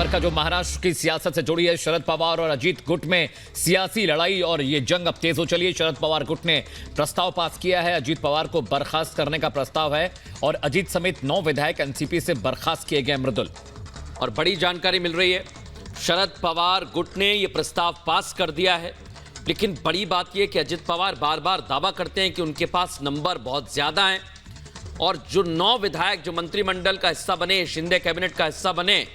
खबर का जो महाराष्ट्र की सियासत से जुड़ी है, शरद पवार और अजीत गुट में सियासी लड़ाई और ये जंग अब तेज हो चली है। शरद पवार गुट ने प्रस्ताव पास किया है, अजीत पवार को बर्खास्त करने का प्रस्ताव है और अजीत समेत 9 विधायक एनसीपी से बर्खास्त किए गए। मृदुल और बड़ी जानकारी मिल रही है, शरद पवार गुट ने यह प्रस्ताव पास कर दिया है। लेकिन बड़ी बात यह कि अजीत पवार बार बार दावा करते हैं कि उनके पास नंबर बहुत ज्यादा हैं और जो 9 विधायक जो मंत्रिमंडल का हिस्सा बने, शिंदे कैबिनेट का हिस्सा बने,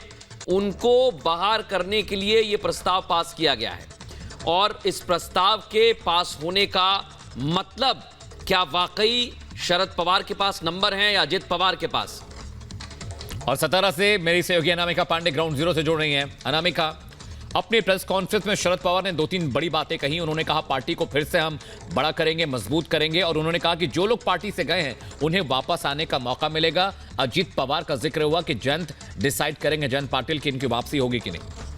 उनको बाहर करने के लिए यह प्रस्ताव पास किया गया है। और इस प्रस्ताव के पास होने का मतलब क्या वाकई शरद पवार के पास नंबर हैं या अजीत पवार के पास? और 17 से मेरी सहयोगी अनामिका पांडे ग्राउंड जीरो से जुड़ रही हैं। अनामिका, अपनी प्रेस कॉन्फ्रेंस में शरद पवार ने 2-3 बड़ी बातें कही। उन्होंने कहा पार्टी को फिर से हम बड़ा करेंगे, मजबूत करेंगे और उन्होंने कहा कि जो लोग पार्टी से गए हैं उन्हें वापस आने का मौका मिलेगा। अजीत पवार का जिक्र हुआ कि जयंत डिसाइड करेंगे, जयंत पाटिल की इनकी वापसी होगी कि नहीं।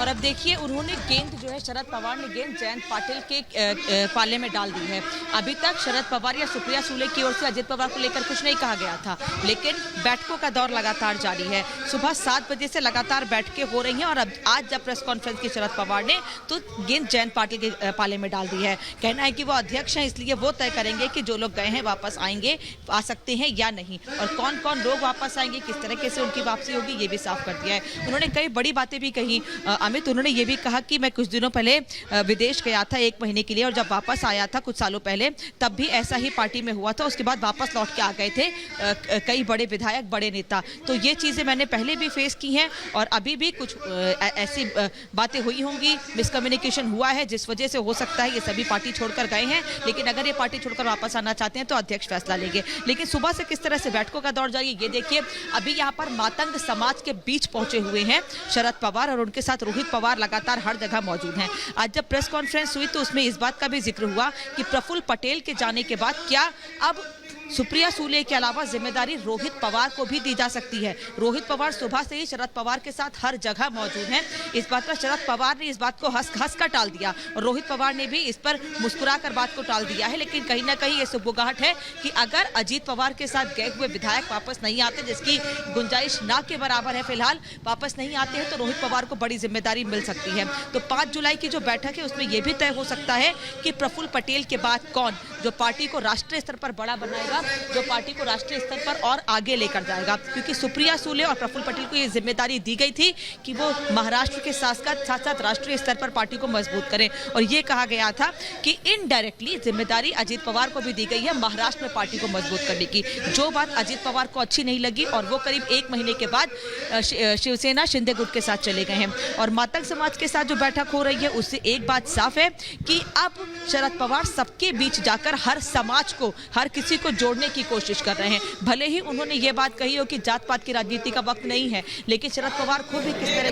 और अब देखिए, उन्होंने गेंद जो है, शरद पवार ने गेंद जयंत पाटिल के पाले में डाल दी है। अभी तक शरद पवार या सुप्रिया सुले की ओर से अजीत पवार को लेकर कुछ नहीं कहा गया था, लेकिन बैठकों का दौर लगातार जारी है। सुबह 7 बजे से लगातार बैठकें हो रही हैं और अब आज जब प्रेस कॉन्फ्रेंस की शरद पवार ने तो गेंद जयंत पाटिल के पाले में डाल दी है। कहना है कि वो अध्यक्ष हैं, इसलिए वो तय करेंगे कि जो लोग गए हैं वापस आएंगे, आ सकते हैं या नहीं, और कौन कौन लोग वापस आएंगे, किस तरीके से उनकी वापसी होगी, ये भी साफ कर दिया है। उन्होंने कई बड़ी बातें भी कही। अमित, उन्होंने ये भी कहा कि मैं कुछ दिनों पहले विदेश गया था 1 महीने के लिए और जब वापस आया था कुछ सालों पहले, तब भी ऐसा ही पार्टी में हुआ था। उसके बाद वापस लौट के आ गए थे कई बड़े विधायक, बड़े नेता। तो ये चीज़ें मैंने पहले भी फेस की हैं और अभी भी कुछ ऐसी बातें हुई होंगी, मिसकम्युनिकेशन हुआ है, जिस वजह से हो सकता है ये सभी पार्टी छोड़कर गए हैं। लेकिन अगर ये पार्टी छोड़कर वापस आना चाहते हैं तो अध्यक्ष फैसला लेंगे। लेकिन सुबह से किस तरह से बैठकों का दौर जारी है, ये देखिए। अभी यहाँ पर मातंग समाज के बीच पहुंचे हुए हैं शरद पवार और उनके साथ रोहित पवार लगातार हर जगह मौजूद हैं। आज जब प्रेस कॉन्फ्रेंस हुई तो उसमें इस बात का भी जिक्र हुआ कि प्रफुल्ल पटेल के जाने के बाद क्या अब सुप्रिया सुले के अलावा जिम्मेदारी रोहित पवार को भी दी जा सकती है। रोहित पवार सुबह से ही शरद पवार के साथ हर जगह मौजूद हैं। इस बात पर शरद पवार ने इस बात को हंस कर टाल दिया और रोहित पवार ने भी इस पर मुस्कुराकर बात को टाल दिया है। लेकिन कहीं ना कहीं ये सुगबुगाहट है कि अगर अजीत पवार के साथ गए हुए विधायक वापस नहीं आते, जिसकी गुंजाइश ना के बराबर है फिलहाल, वापस नहीं आते हैं तो रोहित पवार को बड़ी जिम्मेदारी मिल सकती है। तो 5 जुलाई की जो बैठक है उसमें यह भी तय हो सकता है कि प्रफुल्ल पटेल के बाद कौन जो पार्टी को राष्ट्रीय स्तर पर बड़ा बनाएगा, जो पार्टी को राष्ट्रीय स्तर पर और आगे लेकर जाएगा। क्योंकि सुप्रिया सुले और प्रफुल्ल पटेल को ये जिम्मेदारी दी गई थी कि वो महाराष्ट्र के साथ साथ राष्ट्रीय स्तर पर पार्टी को मजबूत करें और ये कहा गया था कि इनडायरेक्टली जिम्मेदारी अजीत पवार को भी दी गई है महाराष्ट्र में पार्टी को मजबूत करने की। जो बात अजीत पवार को अच्छी नहीं लगी और वो करीब 1 महीने के बाद शिवसेना शिंदे गुट के साथ चले गए हैं। और मातंग समाज के साथ जो बैठक हो रही है उससे एक बात साफ है कि अब शरद पवार सबके बीच जाकर हर समाज को, हर किसी को जोड़ने की कोशिश कर रहे हैं। भले ही उन्होंने ये बात कही हो कि जात पात की राजनीति का वक्त नहीं है, लेकिन शरद पवार खुद भी किस तरह